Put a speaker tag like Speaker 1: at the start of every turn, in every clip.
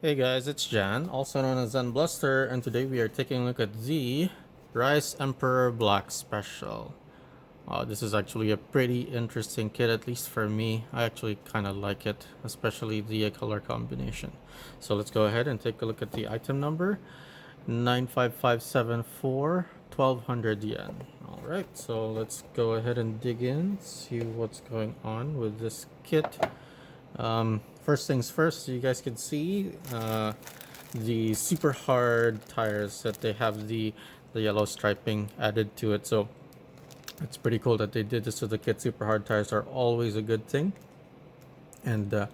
Speaker 1: Hey guys, it's Jan, also known as Zen Bluster, and today we are taking a look at the Rise Emperor Black Special. This is actually a pretty interesting kit, at least for me. I actually kind of like it, especially the color combination. So let's go ahead and take a look at the item number 95574, 1200 yen. Alright, so let's go ahead and dig in, see what's going on with this kit. First things first, you guys can see the super hard tires that they have the yellow striping added to it. So it's pretty cool that they did this to the kit. Super hard tires are always a good thing, and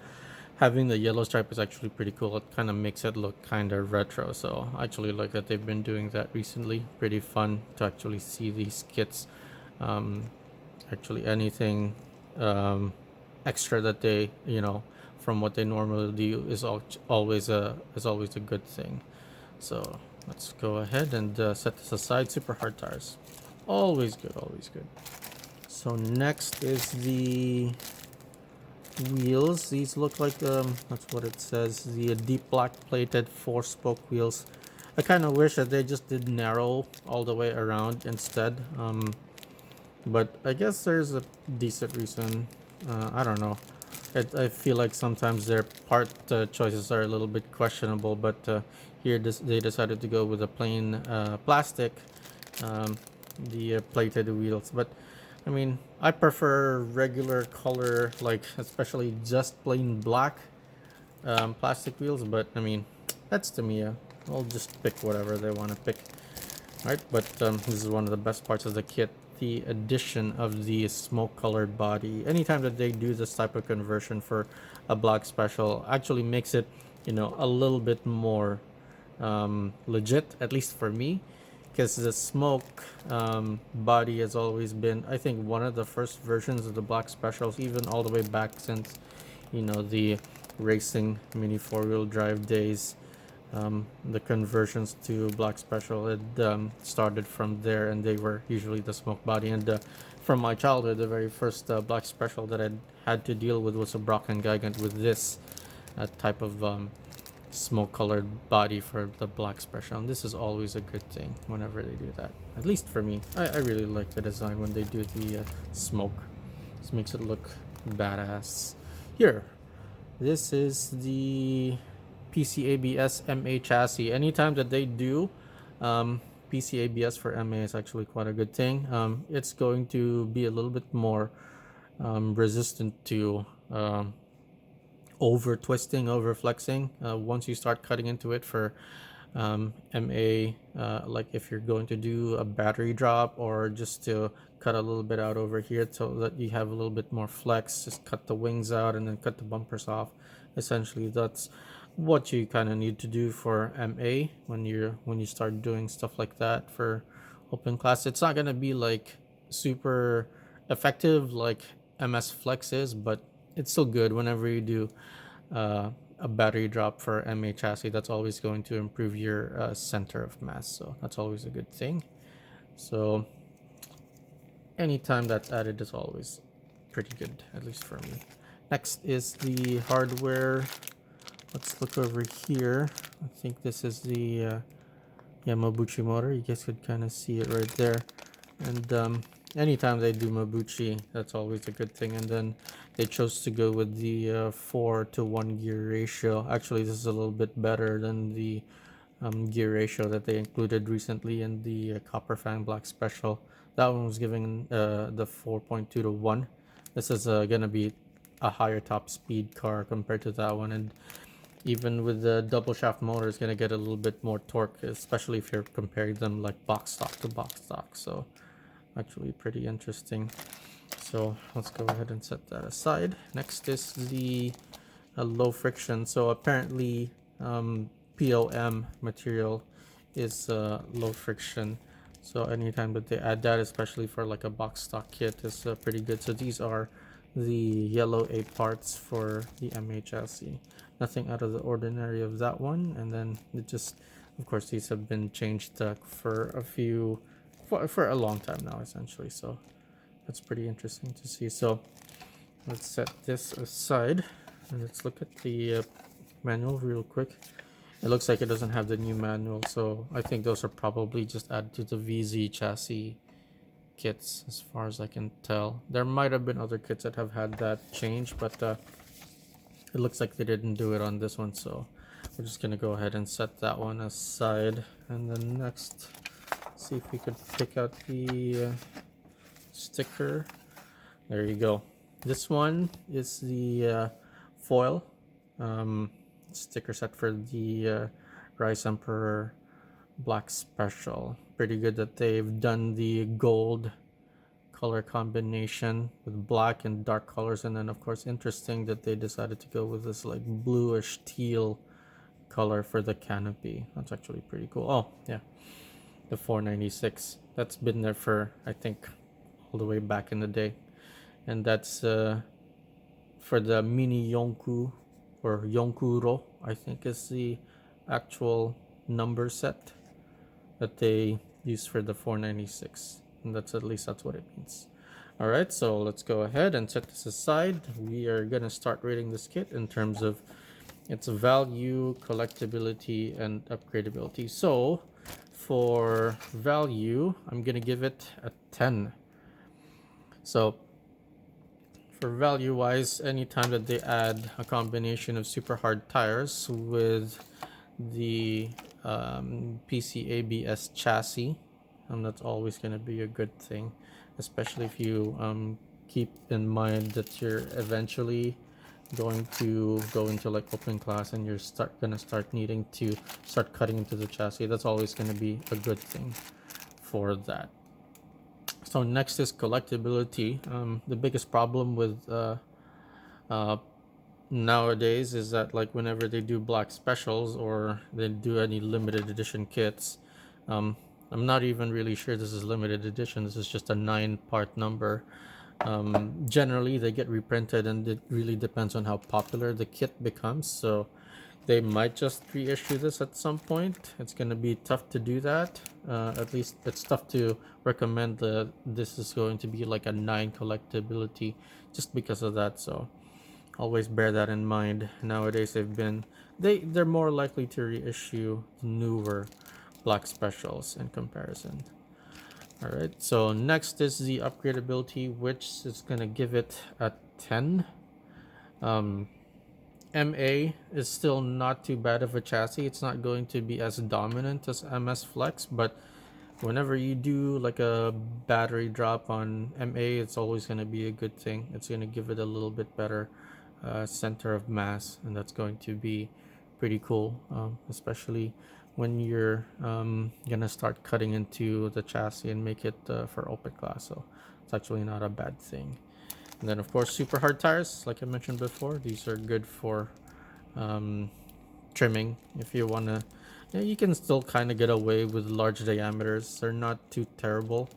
Speaker 1: having the yellow stripe is actually pretty cool. It kind of makes it look kind of retro. So I actually like that they've been doing that recently. Pretty fun to actually see these kits. Um, Actually, anything extra that they from what they normally do is always a good thing. So let's go ahead and set this aside. Super hard tires, always good, always good. So next is the wheels. These look like that's what it says, the deep black plated 4-spoke wheels. I kind of wish that they just did narrow all the way around instead. But I guess there's a decent reason. I don't know. I feel like sometimes their part choices are a little bit questionable, but here they decided to go with a plain plastic, um, the plated wheels. But I mean, I prefer regular color, like especially just plain black plastic wheels. But I mean, that's Tamiya. I'll just pick whatever they want to pick. Right, but this is one of the best parts of the kit, the addition of the smoke colored body. Anytime that they do this type of conversion for a black special, actually makes it, a little bit more legit, at least for me, because the smoke body has always been, I think, one of the first versions of the black specials, even all the way back since, the racing mini 4-wheel drive days. The conversions to black special had started from there, and they were usually the smoke body. And from my childhood, the very first black special that I had to deal with was a Brocken Gigant with this type of smoke colored body for the black special. And this is always a good thing whenever they do that. At least for me, I really like the design when they do the smoke. This makes it look badass. Here, this is the PCABS MA chassis. Anytime that they do PCABS for MA is actually quite a good thing. It's going to be a little bit more resistant to over twisting, over flexing. Once you start cutting into it for MA, like if you're going to do a battery drop or just to cut a little bit out over here so that you have a little bit more flex, just cut the wings out and then cut the bumpers off. Essentially, that's what you kind of need to do for MA when you start doing stuff like that for open class. It's not gonna be like super effective like MS Flex is, but it's still good whenever you do a battery drop for MA chassis. That's always going to improve your center of mass, so that's always a good thing. So anytime that's added is always pretty good, at least for me. Next is the hardware. Let's look over here. I think this is the Mabuchi motor. You guys could kind of see it right there. And anytime they do Mabuchi, that's always a good thing. And then they chose to go with the 4-to-1 gear ratio. Actually, this is a little bit better than the gear ratio that they included recently in the Copper Fang Black Special. That one was giving the 4.2-to-1. This is gonna be a higher top speed car compared to that one, and even with the double shaft motor, it's gonna get a little bit more torque, especially if you're comparing them like box stock to box stock. So actually pretty interesting. So let's go ahead and set that aside. Next is the low friction. So apparently POM material is low friction. So anytime that they add that, especially for like a box stock kit, is pretty good. So these are the yellow A parts for the MA chassis. Nothing out of the ordinary of that one. And then it just, of course, these have been changed for a long time now, essentially. So that's pretty interesting to see. So let's set this aside and let's look at the manual real quick. It looks like it doesn't have the new manual, so I think those are probably just added to the VZ chassis kits as far as I can tell. There might have been other kits that have had that change, but it looks like they didn't do it on this one, so we're just gonna go ahead and set that one aside. And then next, see if we could pick out the sticker. There you go. This one is the foil sticker set for the Rise Emperor Black Special. Pretty good that they've done the gold color combination with black and dark colors, and then of course interesting that they decided to go with this like bluish teal color for the canopy. That's actually pretty cool. Oh yeah, the 496, that's been there for I think all the way back in the day, and that's for the mini yonku or yonkuro, I think is the actual number set that they use for the 496, and that's, at least that's what it means. All right, so let's go ahead and set this aside. We are gonna start rating this kit in terms of its value, collectability, and upgradability. So for value, I'm gonna give it a 10. So for value wise, anytime that they add a combination of super hard tires with the PCABS chassis, that's always going to be a good thing, especially if you keep in mind that you're eventually going to go into like open class and you're gonna start needing to start cutting into the chassis. That's always going to be a good thing for that. So next is collectability. The biggest problem with nowadays is that like whenever they do black specials or they do any limited edition kits, I'm not even really sure this is limited edition. This is just a 9-part number. Generally they get reprinted, and it really depends on how popular the kit becomes, so they might just reissue this at some point. It's going to be tough to do that. At least it's tough to recommend that this is going to be like a 9 collectability just because of that. So always bear that in mind. Nowadays they're more likely to reissue newer black specials in comparison. All right, so next is the upgradability, which is going to give it a 10. MA is still not too bad of a chassis. It's not going to be as dominant as MS Flex, but whenever you do like a battery drop on MA, it's always going to be a good thing. It's going to give it a little bit better center of mass, and that's going to be pretty cool, especially when you're gonna start cutting into the chassis and make it for open class. So it's actually not a bad thing. And then of course super hard tires, like I mentioned before, these are good for trimming. If you want to, you can still kind of get away with large diameters. They're not too terrible.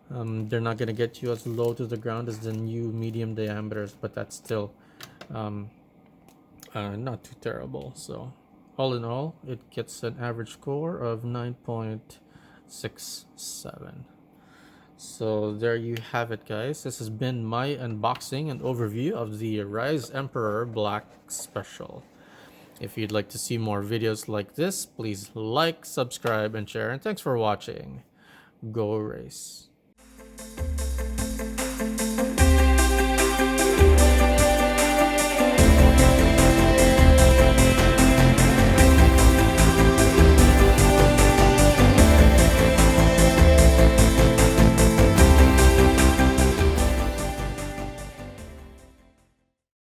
Speaker 1: They're not going to get you as low to the ground as the new medium diameters, but that's still not too terrible. So all in all, it gets an average score of 9.67. So there you have it, guys. This has been my unboxing and overview of the Rise Emperor Black Special. If you'd like to see more videos like this, please like, subscribe, and share. And thanks for watching. Go race.